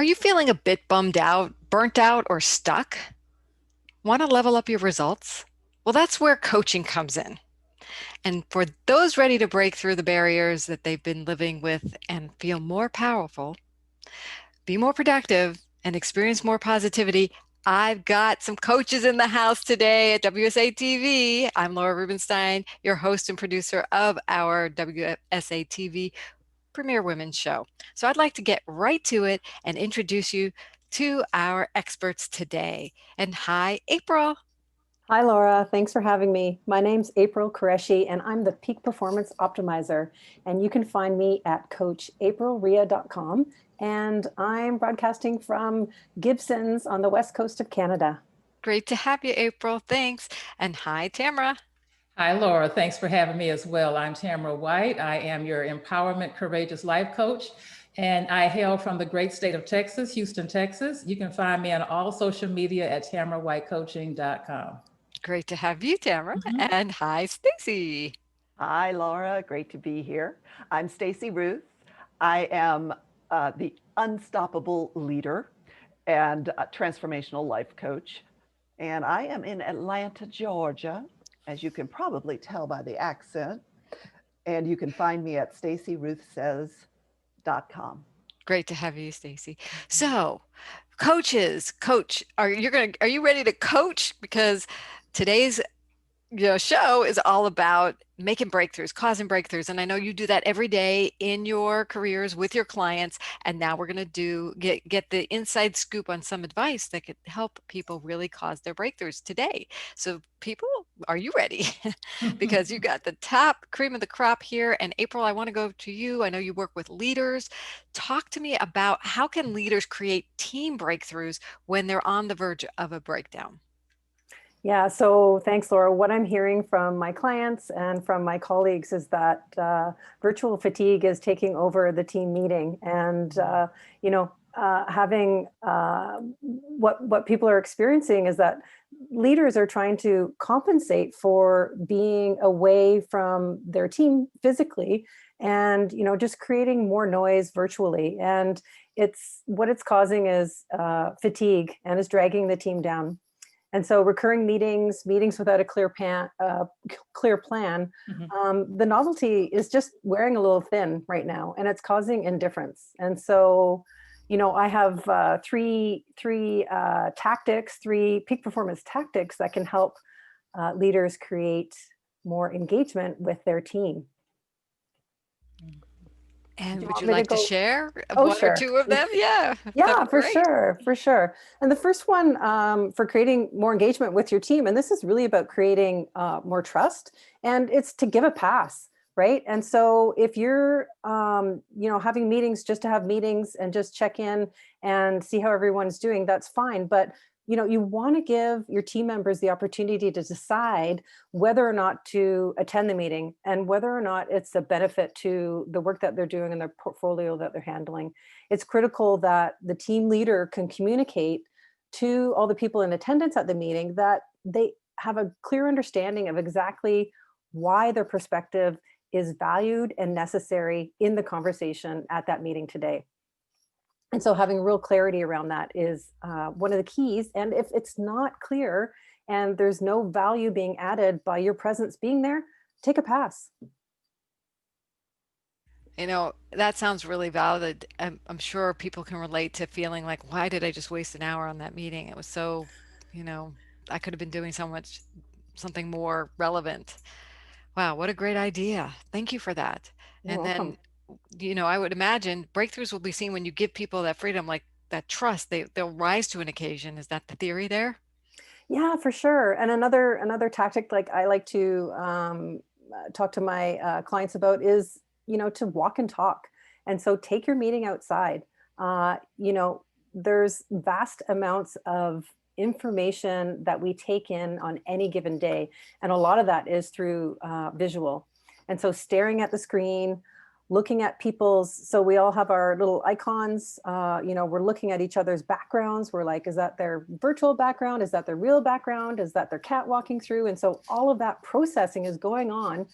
Are you feeling a bit bummed out, burnt out, or stuck? Want to level up your results? Well, that's where coaching comes in. And for those ready to break through the barriers that they've been living with and feel more powerful, be more productive, and experience more positivity, I've got some coaches in the house today at WSA TV. I'm Laura Rubenstein, your host and producer of our WSA TV Premier Women's Show. So I'd like to get right to it and introduce you to our experts today. And hi, April. Hi, Laura. Thanks for having me. My name's April Qureshi, and I'm the Peak Performance Optimizer. And you can find me at coachaprilria.com. And I'm broadcasting from Gibson's on the west coast of Canada. Great to have you, April. Thanks. And hi, Tamara. Hi, Laura. Thanks for having me as well. I'm Tamara White. I am your Empowerment Courageous Life Coach, and I hail from the great state of Texas, Houston, Texas. You can find me on all social media at tamarawhitecoaching.com. Great to have you, Tamara. And hi, Stacy. Hi, Laura. Great to be here. I'm Stacy Ruth. I am the Unstoppable Leader and a transformational life coach. And I am in Atlanta, Georgia, as you can probably tell by the accent. And you can find me at stacyruthsays.com. Great to have you, Stacy. So, coaches, are you ready to coach? Because today's show is all about making breakthroughs, causing breakthroughs. And I know you do that every day in your careers with your clients. And now we're going to get the inside scoop on some advice that could help people really cause their breakthroughs today. So people, are you ready? Because you got the top cream of the crop here. And April, I want to go to you. I know you work with leaders. Talk to me about how can leaders create team breakthroughs when they're on the verge of a breakdown? Yeah, so thanks, Laura. What I'm hearing from my clients and from my colleagues is that virtual fatigue is taking over the team meeting, and having what people are experiencing is that leaders are trying to compensate for being away from their team physically, and just creating more noise virtually, and it's causing is fatigue and is dragging the team down. And so recurring meetings without a clear plan, the novelty is just wearing a little thin right now, and it's causing indifference. And so, I have three tactics, three peak performance tactics that can help leaders create more engagement with their team. And would you like to share one sure. or two of them? Yeah. Yeah, for sure. And the first one for creating more engagement with your team, and this is really about creating more trust, and it's to give a pass, right? And so if you're, having meetings just to have meetings and just check in and see how everyone's doing, that's fine. But you want to give your team members the opportunity to decide whether or not to attend the meeting and whether or not it's a benefit to the work that they're doing and their portfolio that they're handling. It's critical that the team leader can communicate to all the people in attendance at the meeting that they have a clear understanding of exactly why their perspective is valued and necessary in the conversation at that meeting today. And so having real clarity around that is one of the keys. And if it's not clear and there's no value being added by your presence being there, take a pass. That sounds really valid. I'm sure people can relate to feeling like, why did I just waste an hour on that meeting? It was so, I could have been doing something more relevant. Wow, what a great idea. Thank you for that. You're welcome. Then, I would imagine breakthroughs will be seen when you give people that freedom, like that trust. They'll rise to an occasion. Is that the theory there? Yeah, for sure. And another tactic like I like to talk to my clients about is, to walk and talk. And so take your meeting outside. There's vast amounts of information that we take in on any given day. And a lot of that is through visual. And so staring at the screen, looking at so we all have our little icons, we're looking at each other's backgrounds. We're like, is that their virtual background? Is that their real background? Is that their cat walking through? And so all of that processing is going on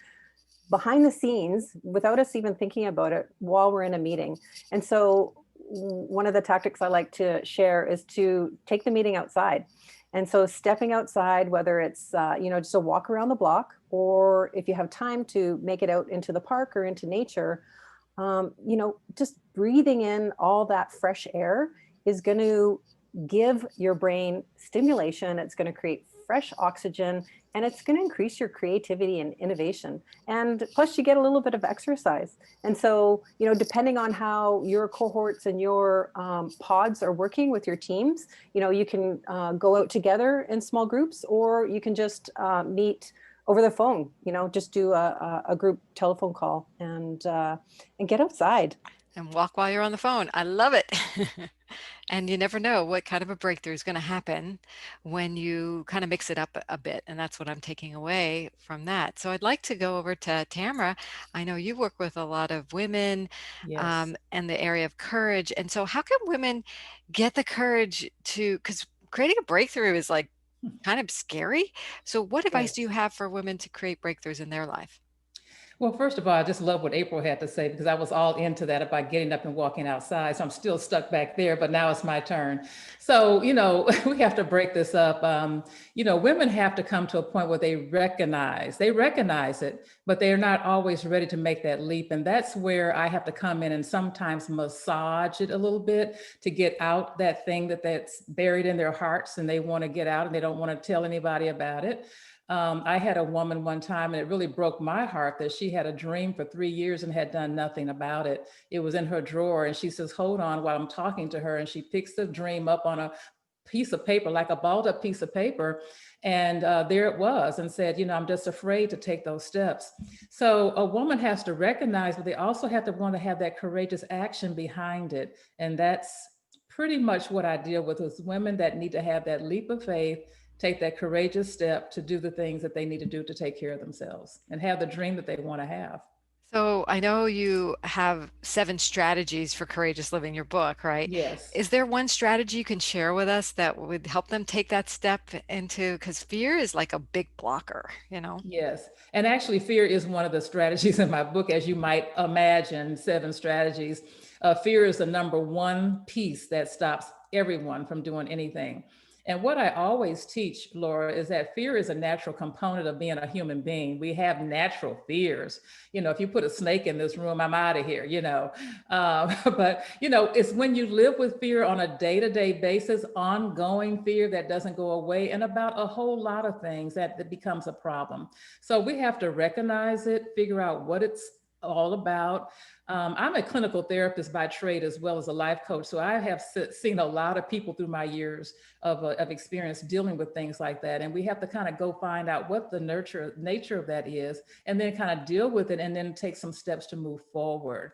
behind the scenes without us even thinking about it while we're in a meeting. And so one of the tactics I like to share is to take the meeting outside. And so stepping outside, whether it's, just a walk around the block, or if you have time to make it out into the park or into nature, just breathing in all that fresh air is going to give your brain stimulation. It's going to create fresh oxygen, and it's going to increase your creativity and innovation. And plus, you get a little bit of exercise. And so, depending on how your cohorts and your pods are working with your teams, you can go out together in small groups, or you can just meet over the phone. Just do a group telephone call and get outside. And walk while you're on the phone. I love it. And you never know what kind of a breakthrough is going to happen when you kind of mix it up a bit. And that's what I'm taking away from that. So I'd like to go over to Tamara. I know you work with a lot of women Yes. and the area of courage. And so how can women get the courage to, because creating a breakthrough is like kind of scary. So what advice do you Yes. have for women to create breakthroughs in their life? Well, first of all, I just love what April had to say, because I was all into that about getting up and walking outside. So I'm still stuck back there, but now it's my turn. So, we have to break this up. Women have to come to a point where they recognize it, but they're not always ready to make that leap. And that's where I have to come in and sometimes massage it a little bit to get out that thing that's buried in their hearts and they want to get out and they don't want to tell anybody about it. I had a woman one time, and it really broke my heart that she had a dream for 3 years and had done nothing about it. It was in her drawer, and she says, "Hold on," while I'm talking to her, and she picks the dream up on a piece of paper, like a balled up piece of paper. And there it was, and said, "I'm just afraid to take those steps." So a woman has to recognize, but they also have to want to have that courageous action behind it. And that's pretty much what I deal with women that need to have that leap of faith, take that courageous step to do the things that they need to do to take care of themselves and have the dream that they want to have. So I know you have 7 strategies for courageous living, your book, right? Yes. Is there one strategy you can share with us that would help them take that step into, because fear is like a big blocker, you know? Yes. And actually, fear is one of the strategies in my book, as you might imagine, 7 strategies. Fear is the number one piece that stops everyone from doing anything. And what I always teach, Laura, is that fear is a natural component of being a human being. We have natural fears. If you put a snake in this room, I'm out of here. But, it's when you live with fear on a day-to-day basis, ongoing fear that doesn't go away, and about a whole lot of things that becomes a problem. So we have to recognize it, figure out what it's all about. I'm a clinical therapist by trade as well as a life coach. So I have seen a lot of people through my years of experience dealing with things like that. And we have to kind of go find out what the nature of that is, and then kind of deal with it, and then take some steps to move forward.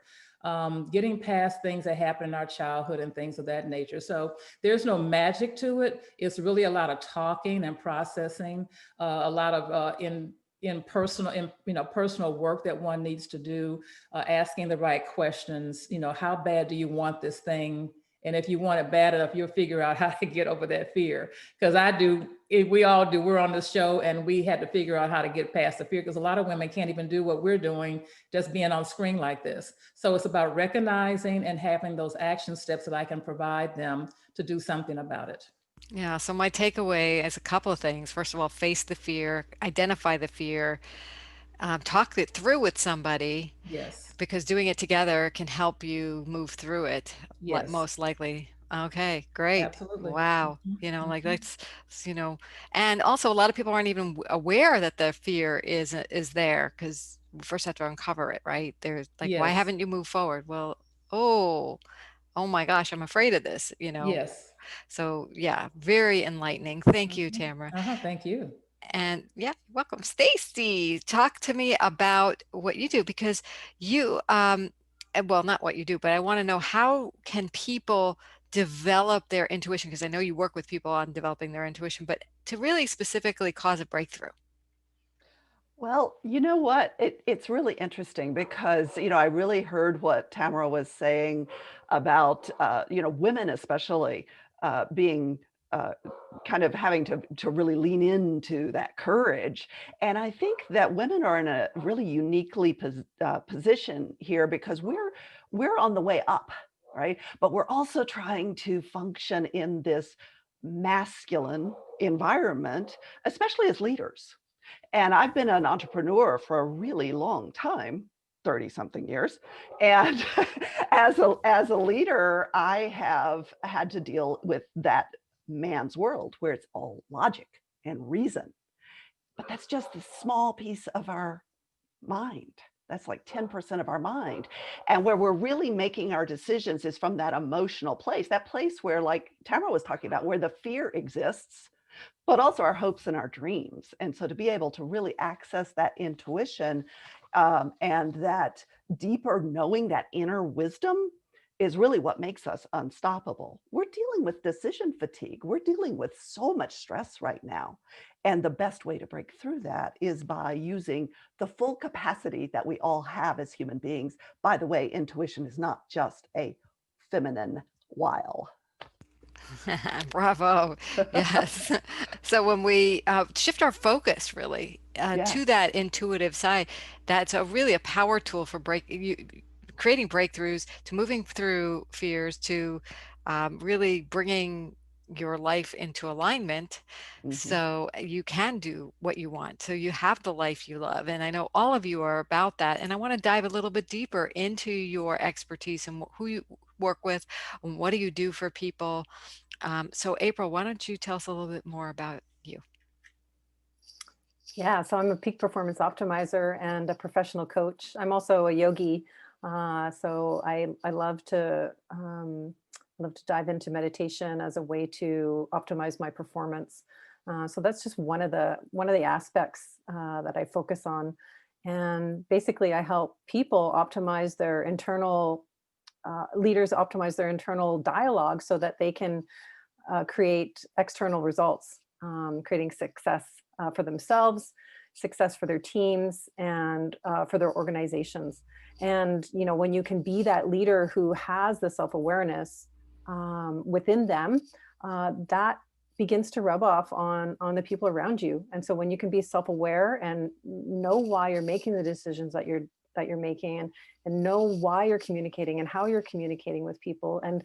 Getting past things that happen in our childhood and things of that nature. So there's no magic to it. It's really a lot of talking and processing, a lot of personal work that one needs to do, asking the right questions. How bad do you want this thing? And if you want it bad enough, you'll figure out how to get over that fear. Because I do, we all do. We're on this show, and we had to figure out how to get past the fear, because a lot of women can't even do what we're doing just being on screen like this. So it's about recognizing and having those action steps that I can provide them to do something about it. Yeah, so my takeaway is a couple of things. First of all, face the fear, identify the fear, talk it through with somebody, Yes. because doing it together can help you move through it, Yes. most likely. Okay, great. Absolutely. Wow. Mhm, Like mhm. you know, and also a lot of people aren't even aware that the fear is there, because we first have to uncover it, right? They're like, why Yes. haven't you moved forward? Well, oh, oh my gosh, I'm afraid of this. Yes. So yeah, very enlightening. Thank you, Mhm. Tamara. Thank you. And yeah, welcome. Stacy, talk to me about what you do, because you well, not what you do, but I want to know, how can people develop their intuition? Because I know you work with people on developing their intuition, but to really specifically cause a breakthrough. Well, you know what? It's really interesting because, I really heard what Tamara was saying about, women especially being uh, kind of having to really lean into that courage. And I think that women are in a really uniquely position here because we're on the way up. right? But we're also trying to function in this masculine environment, especially as leaders. And I've been an entrepreneur for a really long time, 30 something years. And as a leader, I have had to deal with that man's world where it's all logic and reason. But that's just a small piece of our mind. That's like 10% of our mind. And where we're really making our decisions is from that emotional place, that place where, like Tamara was talking about, where the fear exists, but also our hopes and our dreams. And so to be able to really access that intuition and that deeper knowing, that inner wisdom, is really what makes us unstoppable. We're dealing with decision fatigue. We're dealing with so much stress right now. And the best way to break through that is by using the full capacity that we all have as human beings. By the way, intuition is not just a feminine wile. Bravo. Yes. So when we shift our focus really to Yes. that intuitive side, that's really a power tool for creating breakthroughs, to moving through fears, to really bringing your life into alignment Mhm. so you can do what you want. So you have the life you love. And I know all of you are about that. And I want to dive a little bit deeper into your expertise and who you work with and what do you do for people. So April, why don't you tell us a little bit more about you? Yeah, so I'm a peak performance optimizer and a professional coach. I'm also a yogi, so I love to dive into meditation as a way to optimize my performance. So that's just one of the aspects that I focus on, and basically I help people optimize their internal leaders optimize their internal dialogue so that they can create external results, creating success for themselves, success for their teams, and for their organizations. And when you can be that leader who has the self awareness within them, that begins to rub off on the people around you. And so when you can be self aware and know why you're making the decisions that you're making, and know why you're communicating and how you're communicating with people, and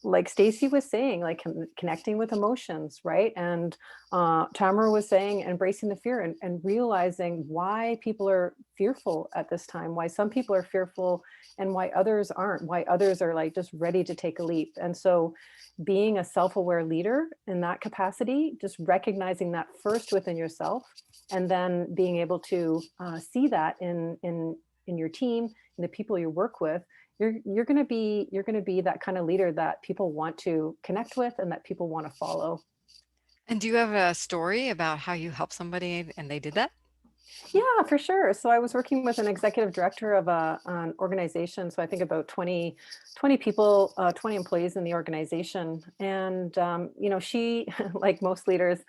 like Stacy was saying, like connecting with emotions, right? And Tamara was saying embracing the fear, and realizing why people are fearful at this time, why some people are fearful and why others aren't, why others are like just ready to take a leap. And so being a self-aware leader in that capacity, just recognizing that first within yourself, and then being able to see that in your team, in the people you work with, you're going to be that kind of leader that people want to connect with and that people want to follow. And do you have a story about how you helped somebody and they did that? Yeah, for sure. So I was working with an executive director of an organization. So I think about 20 people, 20 employees in the organization. And, she, like most leaders,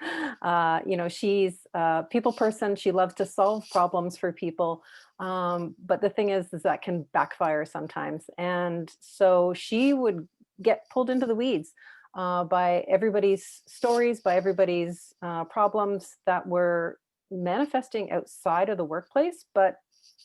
she's a people person. She loves to solve problems for people. But the thing is that can backfire sometimes. And so she would get pulled into the weeds by everybody's stories, by everybody's problems that were manifesting outside of the workplace, but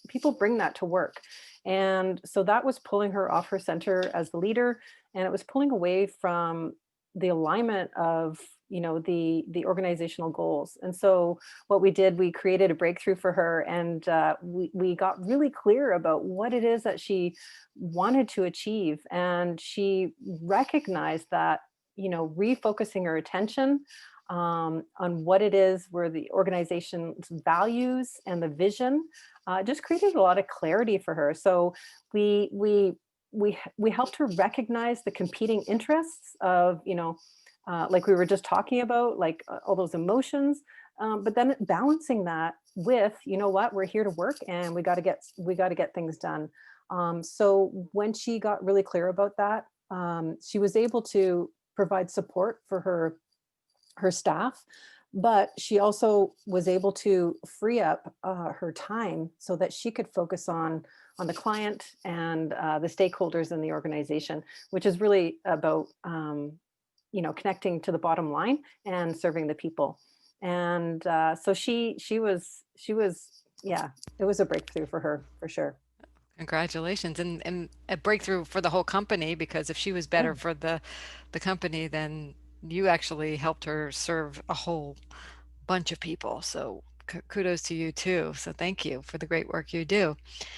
people bring that to work. And so that was pulling her off her center as the leader, and it was pulling away from the alignment of the organizational goals. And so what we did, we created a breakthrough for her, and we got really clear about what it is that she wanted to achieve. And she recognized that refocusing her attention on what it is, where the organization's values and the vision, just created a lot of clarity for her. So we helped her recognize the competing interests of like we were just talking about, like all those emotions, but then balancing that with, what, we're here to work and we got to get things done. So when she got really clear about that, she was able to provide support for her staff, but she also was able to free up her time so that she could focus on the client and the stakeholders in the organization, which is really about connecting to the bottom line and serving the people. And so she was, yeah, it was a breakthrough for her for sure. Congratulations. And a breakthrough for the whole company, because if she was Yeah. better for the company, then you actually helped her serve a whole bunch of people. So kudos to you too. So thank you for the great work you do.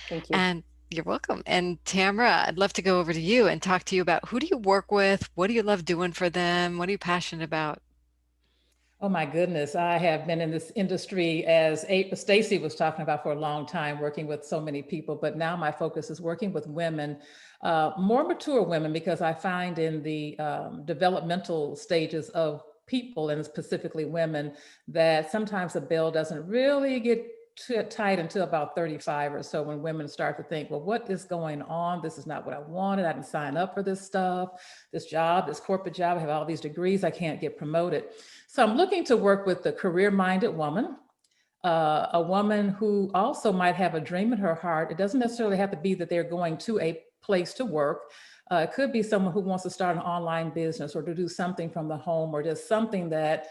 Thank you. And you're welcome. And Tamara, I'd love to go over to you and talk to you about who do you work with? What do you love doing for them? What are you passionate about? Oh my goodness, I have been in this industry as Stacy was talking about for a long time, working with so many people. But now my focus is working with women, more mature women, because I find in the developmental stages of people, and specifically women, that sometimes the bell doesn't really get too tight until about 35 or so, when women start to think, well, what is going on? This is not what I wanted. I didn't sign up for this stuff, this job, this corporate job. I have all these degrees. I can't get promoted. So I'm looking to work with the career-minded woman, a woman who also might have a dream in her heart. It doesn't necessarily have to be that they're going to a place to work. It could be someone who wants to start an online business or to do something from the home, or just something that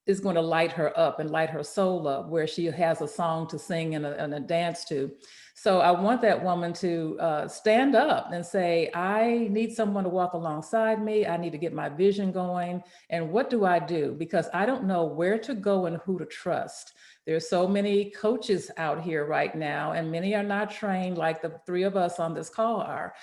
is going to light her up and light her soul up, where she has a song to sing and a dance to. So I want that woman to stand up and say, I need someone to walk alongside me. I need to get my vision going. And what do I do? Because I don't know where to go and who to trust. There's so many coaches out here right now, and many are not trained like the three of us on this call are.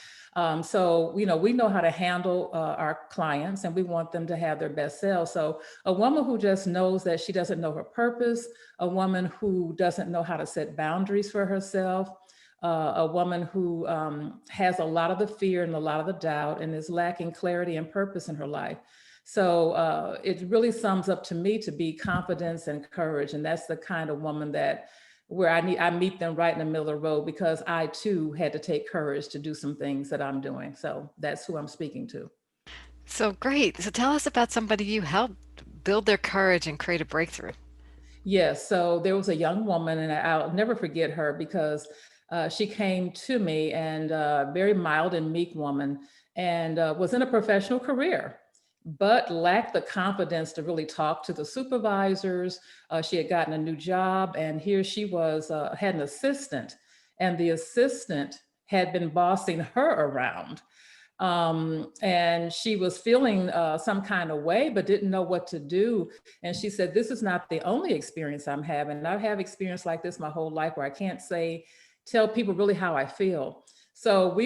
So, we know how to handle our clients, and we want them to have their best selves. So a woman who just knows that she doesn't know her purpose, a woman who doesn't know how to set boundaries for herself, a woman who has a lot of the fear and a lot of the doubt and is lacking clarity and purpose in her life. So it really sums up to me to be confidence and courage. And that's the kind of woman that where I meet them right in the middle of the road, because I too had to take courage to do some things that I'm doing. So that's who I'm speaking to. So great. So tell us about somebody you helped build their courage and create a breakthrough. Yes, so there was a young woman, and I'll never forget her, because she came to me, and very mild and meek woman, and was in a professional career, but lacked the confidence to really talk to the supervisors. She had gotten a new job, and here she was, had an assistant, and the assistant had been bossing her around. And she was feeling some kind of way, but didn't know what to do. And she said, this is not the only experience I'm having. I've had experience like this my whole life, where I can't tell people really how I feel. So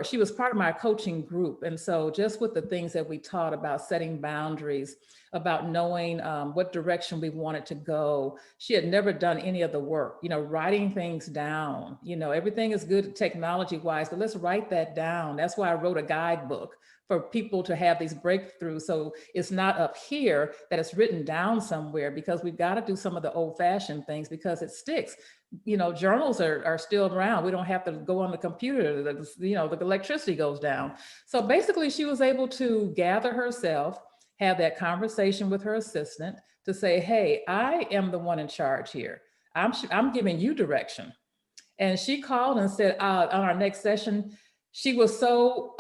she was part of my coaching group. And so just with the things that we taught about setting boundaries, about knowing what direction we wanted to go, she had never done any of the work, writing things down. Everything is good technology wise, but let's write that down. That's why I wrote a guidebook for people to have these breakthroughs. So it's not up here, that it's written down somewhere, because we've got to do some of the old fashioned things, because it sticks. Journals are still around. We don't have to go on the computer. The electricity goes down. So basically she was able to gather herself, have that conversation with her assistant to say, hey, I am the one in charge here. I'm giving you direction. And she called and said, on our next session, she was so,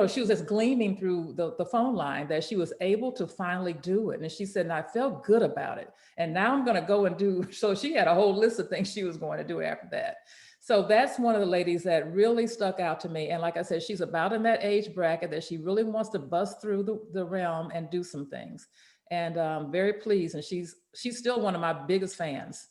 she was just gleaming through the phone line, that she was able to finally do it. And she said, and I felt good about it. And now I'm going to go and do. So she had a whole list of things she was going to do after that. So that's one of the ladies that really stuck out to me. And like I said, she's about in that age bracket that she really wants to bust through the realm and do some things. And very pleased. And she's still one of my biggest fans.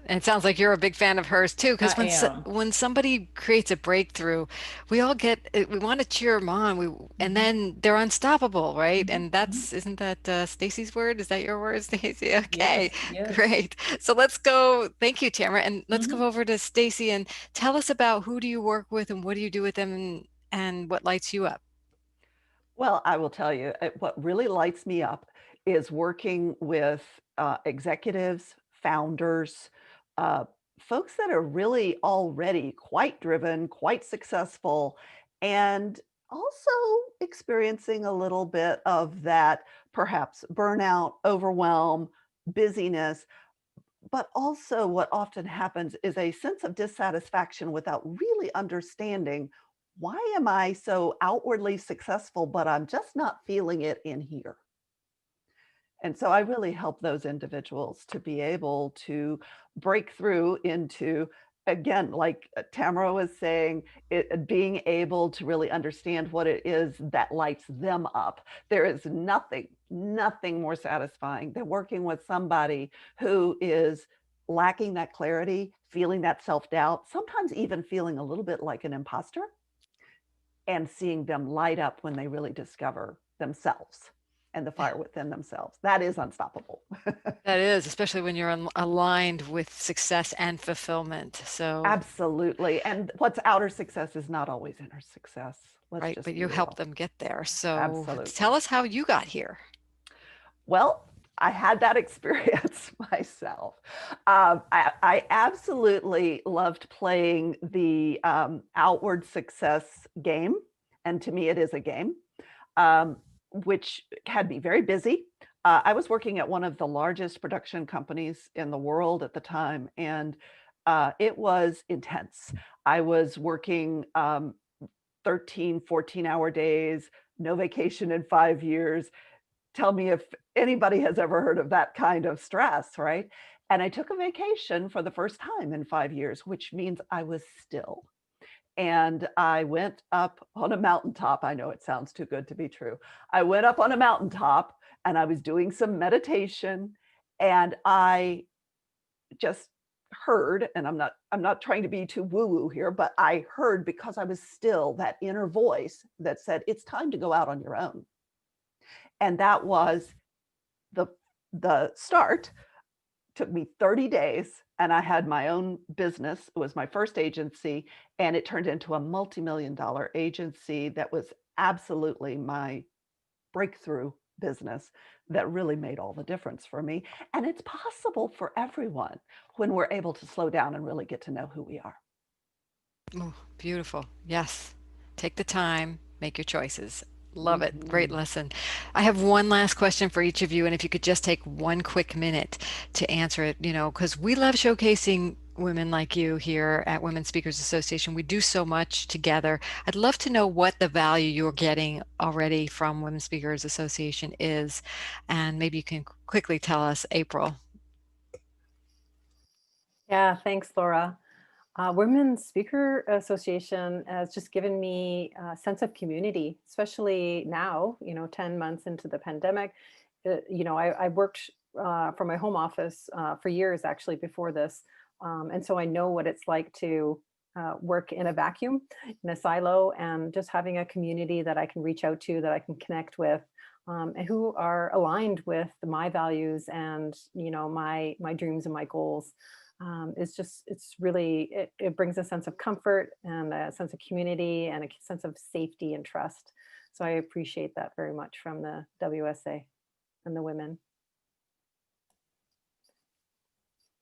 It sounds like you're a big fan of hers too, I because am. when somebody creates a breakthrough, we all we want to cheer them on. And Mhm, then they're unstoppable, right? mhm, And mhm. isn't that Stacy's word? Is that your word, Stacy? Okay, Yes, yes. great. So let's go. Thank you, Tamara, and let's go Mhm. over to Stacy and tell us about who do you work with and what do you do with them, and what lights you up. Well, I will tell you, what really lights me up is working with executives, founders, uh, folks that are really already quite driven, quite successful, and also experiencing a little bit of that perhaps burnout, overwhelm, busyness. But also, what often happens is a sense of dissatisfaction without really understanding, why am I so outwardly successful, but I'm just not feeling it in here? And so I really help those individuals to be able to break through into again, like Tamara was saying, being able to really understand what it is that lights them up. There is nothing more satisfying than working with somebody who is lacking that clarity, feeling that self-doubt, sometimes even feeling a little bit like an imposter, and seeing them light up when they really discover themselves and the fire within themselves. That is unstoppable. That is, especially when you're aligned with success and fulfillment. So, Absolutely. And what's outer success is not always inner success. Let's right, just but be you help real. them get there. So, tell Absolutely. us how you got here. Well, I had that experience myself. I absolutely loved playing the outward success game. And to me, it is a game, um, which had me very busy. I was working at one of the largest production companies in the world at the time, and it was intense. I was working 13, 14-hour days, no vacation in 5 years. Tell me if anybody has ever heard of that kind of stress, right? And I took a vacation for the first time in 5 years, which means I was still. And I went up on a mountaintop. I know it sounds too good to be true. I went up on a mountaintop and I was doing some meditation, and I just heard, and I'm not trying to be too woo-woo here, but I heard, because I was still, that inner voice that said, it's time to go out on your own. And that was the the start. Took me 30 days, and I had my own business. It was my first agency, and it turned into a multi-million-dollar agency that was absolutely my breakthrough business that really made all the difference for me. And it's possible for everyone when we're able to slow down and really get to know who we are. Oh, beautiful. Yes. Take the time, make your choices. Love it. Great Mhm. lesson. I have one last question for each of you, and if you could just take one quick minute to answer it, because we love showcasing women like you here at Women Speakers Association. We do so much together. I'd love to know what the value you're getting already from Women Speakers Association is, and maybe you can quickly tell us, April. Yeah, thanks, Laura. Women's Speaker Association has just given me a sense of community, especially now, 10 months into the pandemic. I worked from my home office for years actually before this. And so I know what it's like to work in a vacuum, in a silo, and just having a community that I can reach out to, that I can connect with. And who are aligned with my values and my dreams and my goals. It's really, it brings a sense of comfort and a sense of community and a sense of safety and trust. So I appreciate that very much from the WSA and the women.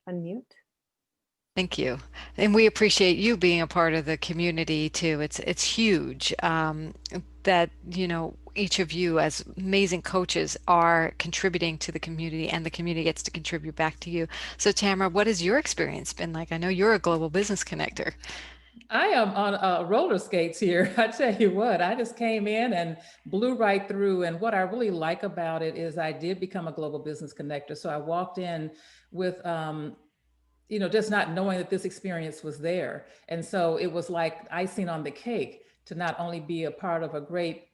Unmute. Thank you. And we appreciate you being a part of the community too. It's huge that, each of you as amazing coaches are contributing to the community, and the community gets to contribute back to you. So Tamara, what has your experience been like? I know you're a global business connector. I am on roller skates here. I tell you what, I just came in and blew right through. And what I really like about it is I did become a global business connector. So I walked in with, just not knowing that this experience was there. And so it was like icing on the cake to not only be a part of a great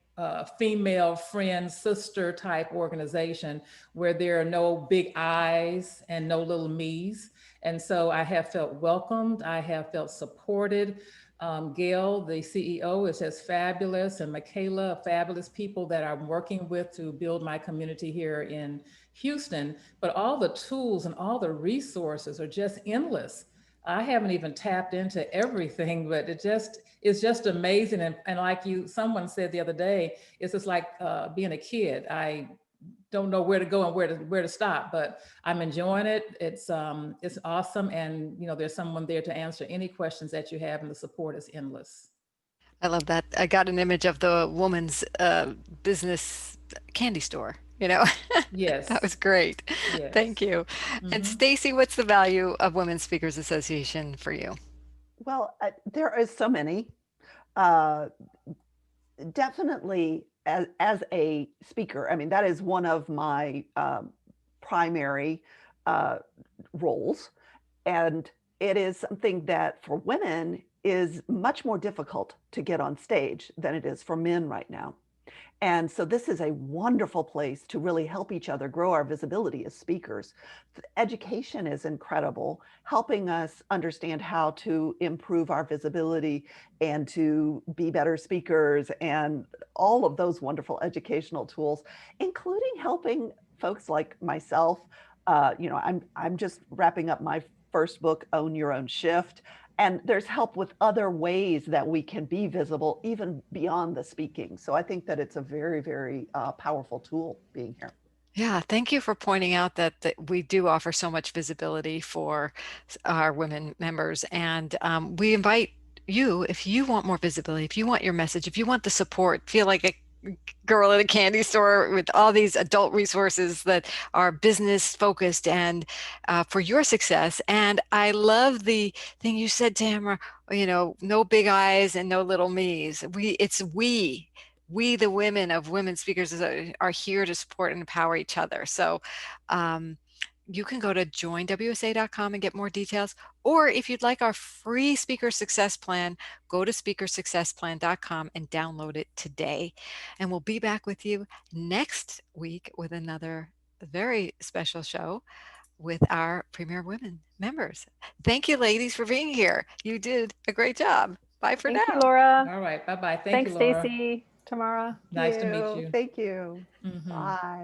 female friend, sister type organization where there are no big I's and no little me's. And so I have felt welcomed, I have felt supported. Gail, the CEO, is just fabulous, and Michaela, fabulous people that I'm working with to build my community here in Houston. But all the tools and all the resources are just endless. I haven't even tapped into everything, but it's just amazing. And like someone said the other day, it's just like being a kid. I don't know where to go and where to stop, but I'm enjoying it. It's awesome, and there's someone there to answer any questions that you have, and the support is endless. I love that. I got an image of the woman's business candy store, That Yes, was great. Thank yes. you. And Hmm. Stacy, what's the value of Women Speakers Association for you? Well, there is so many. Uh, Definitely, as a speaker, I mean, that is one of my primary uh, roles. And it is something that for women is much more difficult to get on stage than it is for men right now. And so this is a wonderful place to really help each other grow our visibility as speakers. Education is incredible, helping us understand how to improve our visibility and to be better speakers and all of those wonderful educational tools, including helping folks like myself. I'm just wrapping up my first book, Own Your Own Shift. And there's help with other ways that we can be visible, even beyond the speaking. So I think that it's a very, very powerful tool being here. Yeah, thank you for pointing out that we do offer so much visibility for our women members. And we invite you, if you want more visibility, if you want your message, if you want the support, feel like a girl at a candy store with all these adult resources that are business focused and for your success. And I love the thing you said, Tamara, no big eyes and no little me's. We the women of women speakers are here to support and empower each other. So you can go to joinwsa.com and get more details. Or if you'd like our free speaker success plan, go to speakersuccessplan.com and download it today. And we'll be back with you next week with another very special show with our Premier Women members. Thank you, ladies, for being here. You did a great job. Bye for Thank you, now. Laura. All right. Bye-bye. Thank you, Thanks, Laura. Stacy, Tamara. Nice to meet you. Thank you. Mhm. Bye.